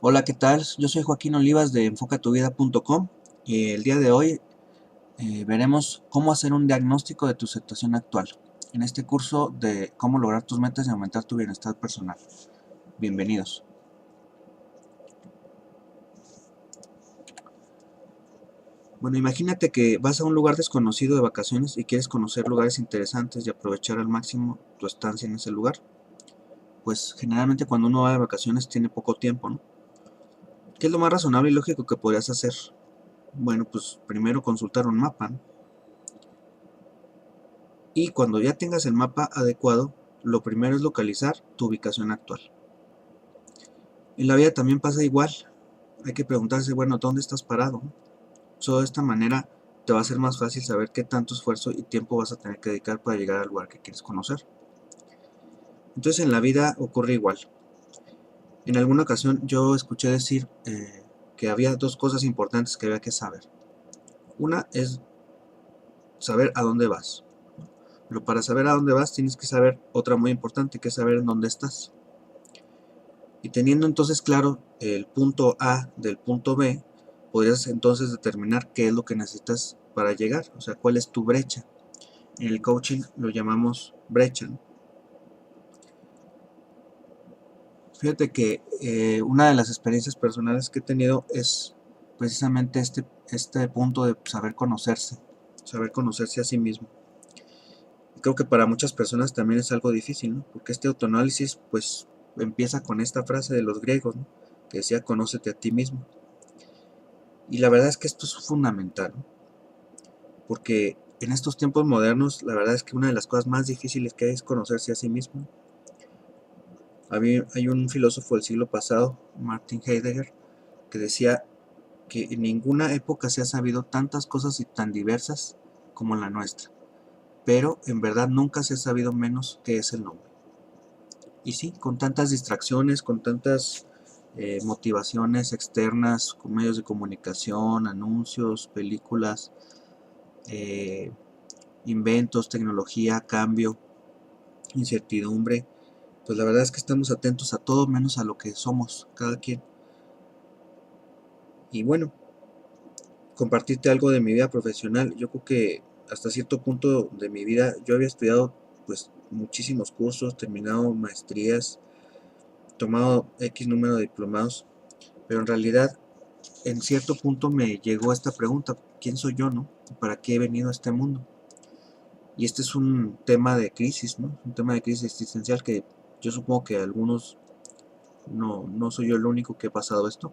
Hola, ¿qué tal? Yo soy Joaquín Olivas de enfocatuvida.com y el día de hoy veremos cómo hacer un diagnóstico de tu situación actual en este curso de cómo lograr tus metas y aumentar tu bienestar personal. Bienvenidos. Bueno, imagínate que vas a un lugar desconocido de vacaciones y quieres conocer lugares interesantes y aprovechar al máximo tu estancia en ese lugar. Pues generalmente cuando uno va de vacaciones tiene poco tiempo, ¿no? ¿Qué es lo más razonable y lógico que podrías hacer? Bueno, pues primero consultar un mapa, ¿no? Y cuando ya tengas el mapa adecuado, lo primero es localizar tu ubicación actual. En la vida también pasa igual. Hay que preguntarse, bueno, ¿dónde estás parado? Solo de esta manera te va a ser más fácil saber qué tanto esfuerzo y tiempo vas a tener que dedicar para llegar al lugar que quieres conocer. Entonces en la vida ocurre igual. En alguna ocasión yo escuché decir que había dos cosas importantes que había que saber. Una es saber a dónde vas. Pero para saber a dónde vas tienes que saber otra muy importante, que es saber en dónde estás. Y teniendo entonces claro el punto A del punto B, podrías entonces determinar qué es lo que necesitas para llegar, o sea, cuál es tu brecha. En el coaching lo llamamos brecha, ¿no? Fíjate que una de las experiencias personales que he tenido es precisamente este punto de saber conocerse a sí mismo. Y creo que para muchas personas también es algo difícil, ¿no? Porque este autoanálisis pues empieza con esta frase de los griegos, ¿no? Que decía conócete a ti mismo. Y la verdad es que esto es fundamental, ¿no? Porque en estos tiempos modernos la verdad es que una de las cosas más difíciles que hay es conocerse a sí mismo. Hay un filósofo del siglo pasado, Martin Heidegger, que decía que en ninguna época se ha sabido tantas cosas y tan diversas como en la nuestra, pero en verdad nunca se ha sabido menos qué es el hombre. Y sí, con tantas distracciones, con tantas motivaciones externas, con medios de comunicación, anuncios, películas, eh, inventos, tecnología, cambio, incertidumbre, pues la verdad es que estamos atentos a todo menos a lo que somos cada quien. Y bueno, compartirte algo de mi vida profesional. Yo creo que hasta cierto punto de mi vida yo había estudiado pues muchísimos cursos, terminado maestrías, tomado X número de diplomados, pero en realidad en cierto punto me llegó esta pregunta, ¿quién soy yo, no? ¿Para qué he venido a este mundo? Y este es un tema de crisis, ¿no? Un tema de crisis existencial que yo supongo que algunos, no soy yo el único que he pasado esto,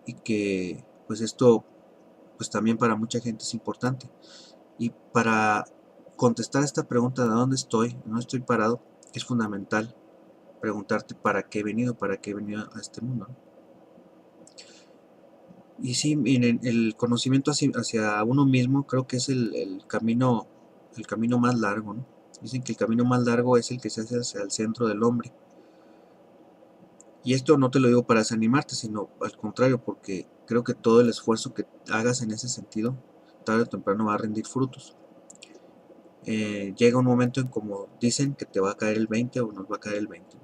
y que pues esto pues también para mucha gente es importante. Y para contestar esta pregunta de dónde estoy, no estoy parado, es fundamental preguntarte para qué he venido a este mundo, ¿no? Y sí, miren, el conocimiento hacia uno mismo creo que es el camino más largo, ¿no? Dicen que el camino más largo es el que se hace hacia el centro del hombre. Y esto no te lo digo para desanimarte, sino al contrario, porque creo que todo el esfuerzo que hagas en ese sentido, tarde o temprano va a rendir frutos. Llega un momento en como dicen que te va a caer el 20 o nos va a caer el 20.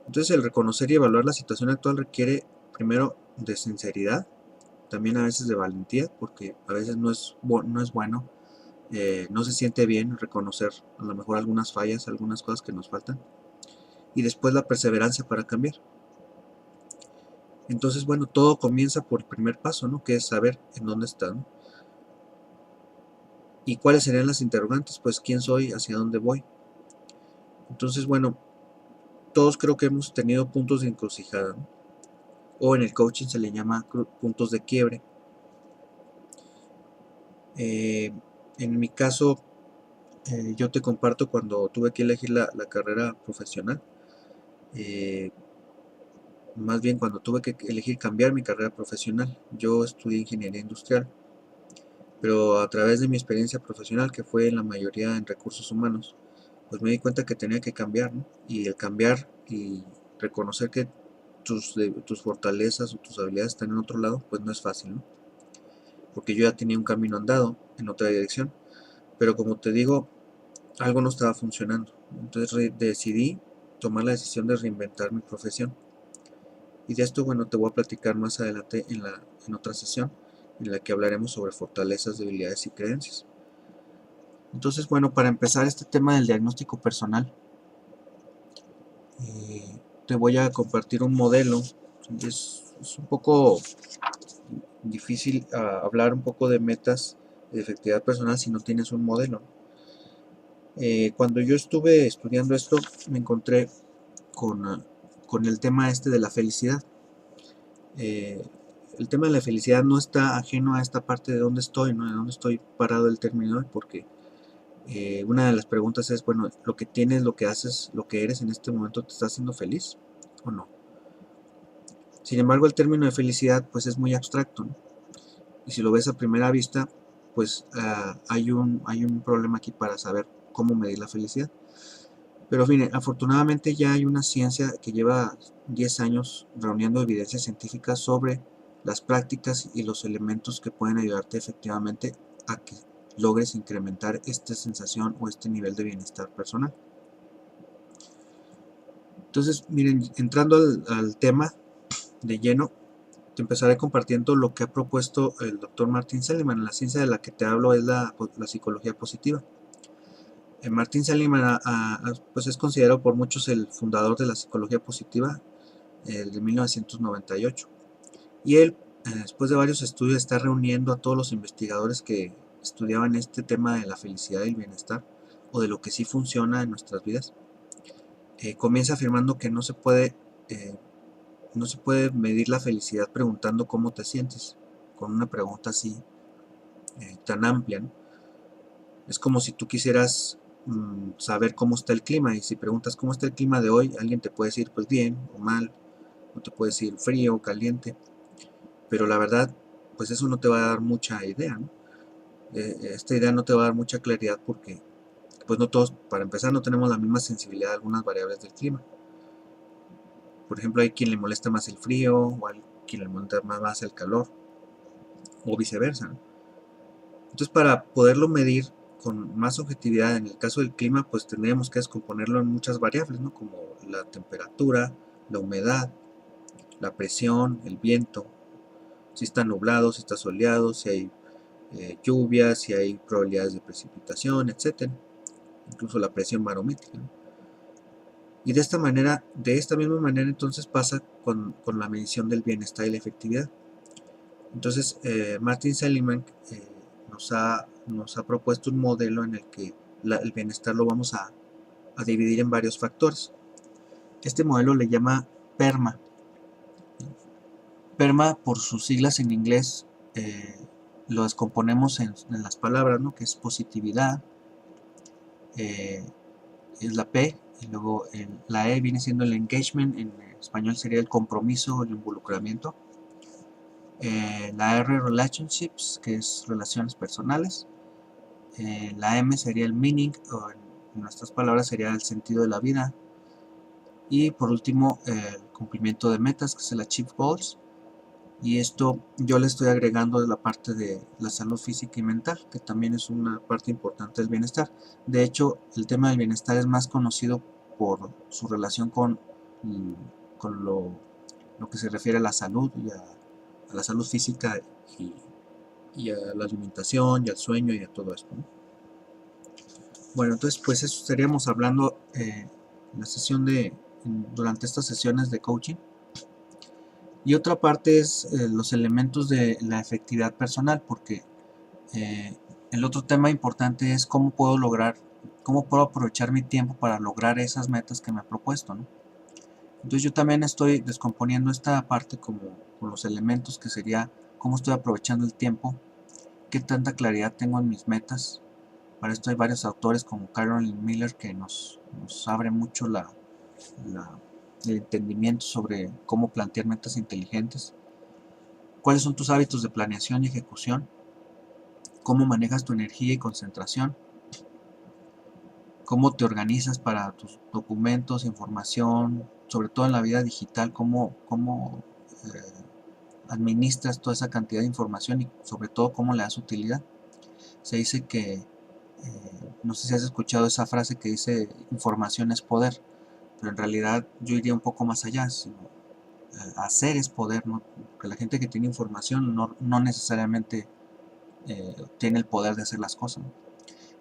Entonces el reconocer y evaluar la situación actual requiere primero de sinceridad, también a veces de valentía, porque a veces no es bueno, no se siente bien reconocer a lo mejor algunas fallas, algunas cosas que nos faltan, y después la perseverancia para cambiar. Entonces, bueno, todo comienza por el primer paso, ¿no? Que es saber en dónde está, ¿no? ¿Y cuáles serían las interrogantes? Pues quién soy, hacia dónde voy. Entonces, bueno, todos creo que hemos tenido puntos de encrucijada, ¿no? O en el coaching se le llama puntos de quiebre. Eh, en mi caso, yo te comparto cuando tuve que elegir la carrera profesional, eh, más bien cuando tuve que elegir cambiar mi carrera profesional. Yo estudié ingeniería industrial, pero a través de mi experiencia profesional, que fue en la mayoría en recursos humanos, pues me di cuenta que tenía que cambiar, ¿no? Y el cambiar y reconocer que tus fortalezas o tus habilidades están en otro lado, pues no es fácil, ¿no? Porque yo ya tenía un camino andado en otra dirección, pero como te digo, algo no estaba funcionando. Entonces decidí tomar la decisión de reinventar mi profesión. Y de esto, bueno, te voy a platicar más adelante en otra sesión, en la que hablaremos sobre fortalezas, debilidades y creencias. Entonces, bueno, para empezar este tema del diagnóstico personal, te voy a compartir un modelo. Es un poco difícil hablar un poco de metas de efectividad personal si no tienes un modelo. Cuando yo estuve estudiando esto, me encontré con el tema este de la felicidad. El tema de la felicidad no está ajeno a esta parte de dónde estoy, ¿no? De dónde estoy parado el término hoy, porque una de las preguntas es, bueno, lo que tienes, lo que haces, lo que eres en este momento, ¿te está haciendo feliz o no? Sin embargo, el término de felicidad pues es muy abstracto, ¿no? Y si lo ves a primera vista, pues hay un problema aquí para saber cómo medir la felicidad. Pero fíjate, afortunadamente ya hay una ciencia que lleva 10 años reuniendo evidencia científica sobre las prácticas y los elementos que pueden ayudarte efectivamente a que logres incrementar esta sensación o este nivel de bienestar personal. Entonces, miren, entrando al tema de lleno, te empezaré compartiendo lo que ha propuesto el doctor Martin Seligman. La ciencia de la que te hablo es la psicología positiva. Martin Seligman pues es considerado por muchos el fundador de la psicología positiva, el de 1998. Y él, después de varios estudios, está reuniendo a todos los investigadores que estudiaban este tema de la felicidad y el bienestar, o de lo que sí funciona en nuestras vidas. Comienza afirmando que no se puede medir la felicidad preguntando cómo te sientes, con una pregunta así tan amplia, ¿no? Es como si tú quisieras saber cómo está el clima, y si preguntas cómo está el clima de hoy, alguien te puede decir pues bien o mal, o te puede decir frío o caliente, pero la verdad pues eso no te va a dar mucha idea, ¿no? Esta idea no te va a dar mucha claridad porque pues no todos, para empezar, no tenemos la misma sensibilidad a algunas variables del clima. Por ejemplo, hay quien le molesta más el frío, o hay quien le molesta más el calor, o viceversa, ¿no? Entonces, para poderlo medir con más objetividad en el caso del clima, pues tendríamos que descomponerlo en muchas variables, ¿no? Como la temperatura, la humedad, la presión, el viento, si está nublado, si está soleado, si hay lluvias, si hay probabilidades de precipitación, etcétera. Incluso la presión barométrica, ¿no? Y de esta misma manera entonces pasa con la medición del bienestar y la efectividad. Entonces, Martin Seligman nos ha propuesto un modelo en el que el bienestar lo vamos a dividir en varios factores. Este modelo le llama PERMA. PERMA, por sus siglas en inglés, lo descomponemos en las palabras, ¿no? Que es positividad, es la P, y luego la E viene siendo el engagement, en español sería el compromiso o el involucramiento. La R, relationships, que es relaciones personales. La M sería el meaning, o en nuestras palabras sería el sentido de la vida. Y por último, el cumplimiento de metas, que es el achieve goals. Y esto yo le estoy agregando de la parte de la salud física y mental, que también es una parte importante del bienestar. De hecho, el tema del bienestar es más conocido por su relación con lo que se refiere a la salud y a la salud física y a la alimentación y al sueño y a todo esto, ¿no? Bueno, entonces pues eso estaríamos hablando en la sesión durante estas sesiones de coaching. Y otra parte es los elementos de la efectividad personal, porque el otro tema importante es cómo puedo aprovechar mi tiempo para lograr esas metas que me he propuesto, ¿no? Entonces yo también estoy descomponiendo esta parte como con los elementos, que sería cómo estoy aprovechando el tiempo, qué tanta claridad tengo en mis metas. Para esto hay varios autores como Carolyn Miller que nos abre mucho el entendimiento sobre cómo plantear metas inteligentes. ¿Cuáles son tus hábitos de planeación y ejecución? ¿Cómo manejas tu energía y concentración? ¿Cómo te organizas para tus documentos, información, sobre todo en la vida digital? ¿Cómo administras toda esa cantidad de información y sobre todo cómo le das utilidad? Se dice que, no sé si has escuchado esa frase que dice información es poder, pero en realidad yo iría un poco más allá, hacer es poder, ¿no? Porque la gente que tiene información no necesariamente tiene el poder de hacer las cosas, ¿no?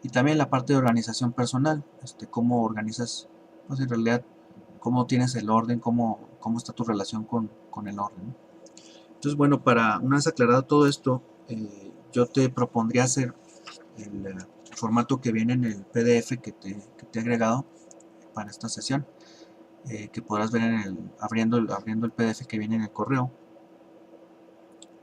Y también la parte de organización personal, cómo organizas, pues en realidad, cómo tienes el orden, cómo está tu relación con el orden, ¿no? Entonces, bueno, para una vez aclarado todo esto, yo te propondría hacer el formato que viene en el PDF que te he agregado para esta sesión, que podrás ver abriendo el PDF que viene en el correo.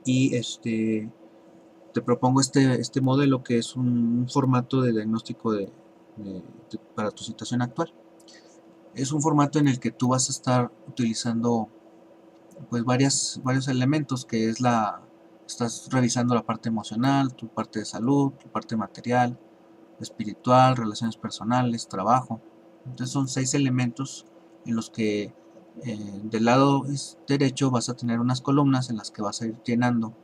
Y te propongo este modelo que es un formato de diagnóstico para tu situación actual. Es un formato en el que tú vas a estar utilizando pues varios elementos, que es estás revisando la parte emocional, tu parte de salud, tu parte material, espiritual, relaciones personales, trabajo. Entonces son 6 elementos en los que del lado derecho vas a tener unas columnas en las que vas a ir llenando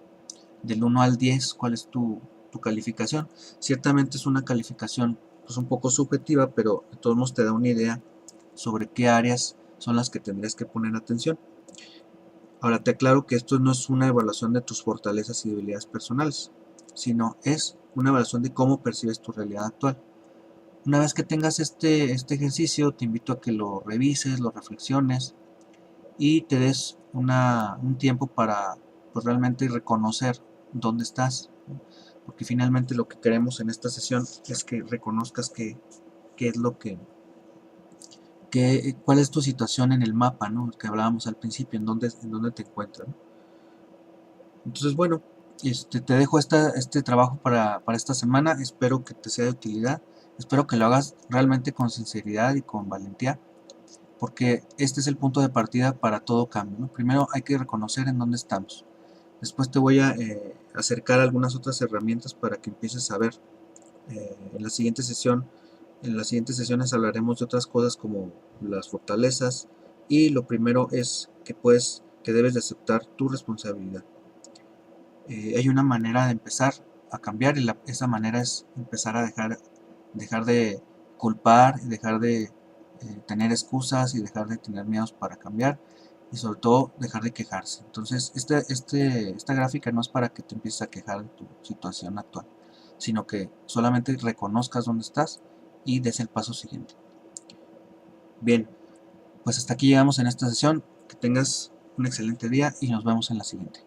del 1 al 10 cuál es tu calificación. Ciertamente es una calificación pues un poco subjetiva, pero de todos modos te da una idea sobre qué áreas son las que tendrías que poner atención. Ahora te aclaro que esto no es una evaluación de tus fortalezas y debilidades personales, sino es una evaluación de cómo percibes tu realidad actual. Una vez que tengas este ejercicio, te invito a que lo revises, lo reflexiones y te des un tiempo para pues, realmente reconocer dónde estás, ¿no? Porque finalmente lo que queremos en esta sesión es que reconozcas qué es lo cuál es tu situación en el mapa, ¿no? Que hablábamos al principio, en dónde te encuentras, ¿no? Entonces, bueno, te dejo este trabajo para esta semana. Espero que te sea de utilidad. Espero que lo hagas realmente con sinceridad y con valentía, porque este es el punto de partida para todo cambio, ¿no? Primero hay que reconocer en dónde estamos. Después te voy a acercar algunas otras herramientas para que empieces a ver en la siguiente sesión. En las siguientes sesiones hablaremos de otras cosas como las fortalezas, y lo primero es que debes de aceptar tu responsabilidad. Hay una manera de empezar a cambiar, y esa manera es empezar a dejar de culpar, dejar de tener excusas y dejar de tener miedos para cambiar, y sobre todo dejar de quejarse. Entonces esta gráfica no es para que te empieces a quejar de tu situación actual, sino que solamente reconozcas dónde estás y des el paso siguiente. Bien, pues hasta aquí llegamos en esta sesión. Que tengas un excelente día y nos vemos en la siguiente.